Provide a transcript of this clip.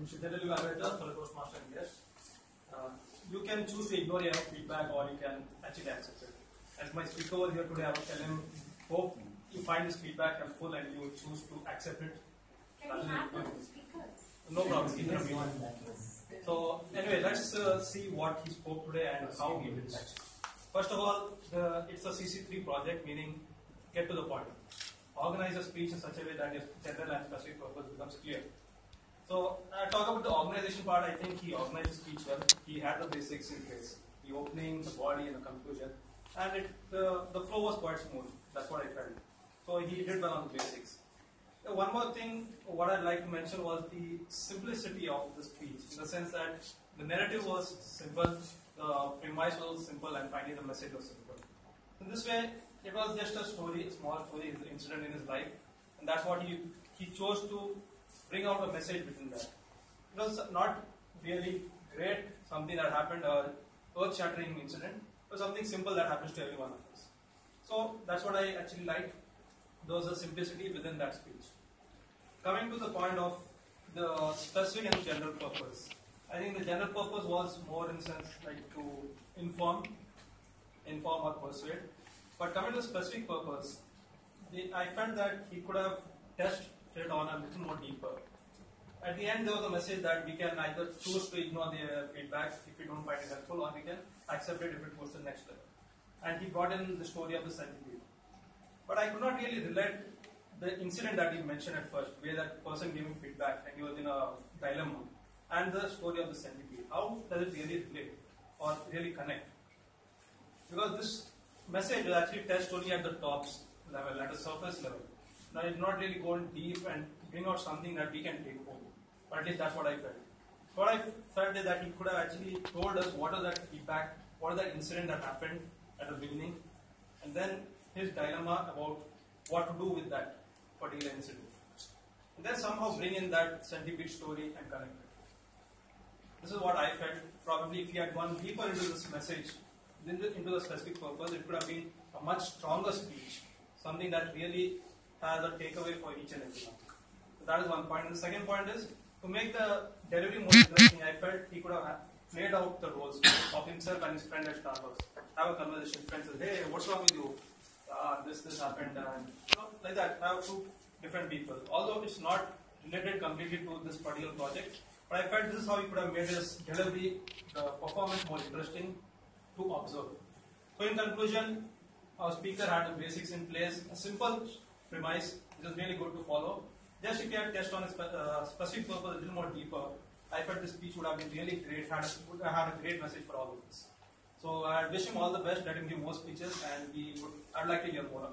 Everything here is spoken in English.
Generally evaluator for a Toastmaster and guest. You can choose to ignore your feedback or you can actually accept it. As my speaker over here today, I will tell him, hope you find this feedback helpful and you choose to accept it. Can we have the speaker? No problem. So anyway, let's see what he spoke today and how he did that. First of all, it's a CC3 project, meaning get to the point. Organize a speech in such a way that your general and specific purpose becomes clear. So I talk about the organization part. I think he organized the speech well. He had the basics in place: the opening, the body, and the conclusion. And the flow was quite smooth. That's what I felt. So he did well on the basics. One more thing, what I'd like to mention was the simplicity of the speech, in the sense that the narrative was simple, the premise was simple, and finally the message was simple. In this way, it was just a story, a small story, an incident in his life, and that's what he chose to bring out a message within that. It was not really great, something that happened, earth-shattering incident, but something simple that happens to every one of us. So that's what I actually liked. There was a simplicity within that speech. Coming to the point of the specific and general purpose, I think the general purpose was more in the sense like to inform or persuade. But coming to the specific purpose, I felt that he could have tested on a little more deeper. At the end, there was a message that we can either choose to ignore the feedback if we don't find it helpful, or we can accept it if it goes to the next level. And he brought in the story of the centipede. But I could not really relate the incident that he mentioned at first, where that person gave him feedback and he was in a dilemma, and the story of the centipede. How does it really relate or really connect? Because this message was actually touched only at the tops level, at the surface level. Now it's not really going deep and bring out something that we can take home. But at least that's what I felt. What I felt is that he could have actually told us what is that feedback, what is that incident that happened at the beginning, and then his dilemma about what to do with that particular incident. And then somehow bring in that centipede story and connect it. This is what I felt. Probably if he had gone deeper into this message, into the specific purpose, it could have been a much stronger speech, something that really has a takeaway for each and every one. So that is one point. And the second point is, to make the delivery more interesting, I felt he could have played out the roles of himself and his friend at Starbucks. Have a conversation. Friend says, hey, what's wrong with you? This happened, and like that. Have two different people. Although it's not related completely to this particular project, but I felt this is how he could have made his delivery, the performance more interesting to observe. So in conclusion, our speaker had the basics in place, a simple premise, which is really good to follow. Just if you had touched on a specific purpose a little more deeper, I felt this speech would have been really great, would have had a great message for all of us. So I wish him all the best, let him give more speeches, and I'd like to hear more.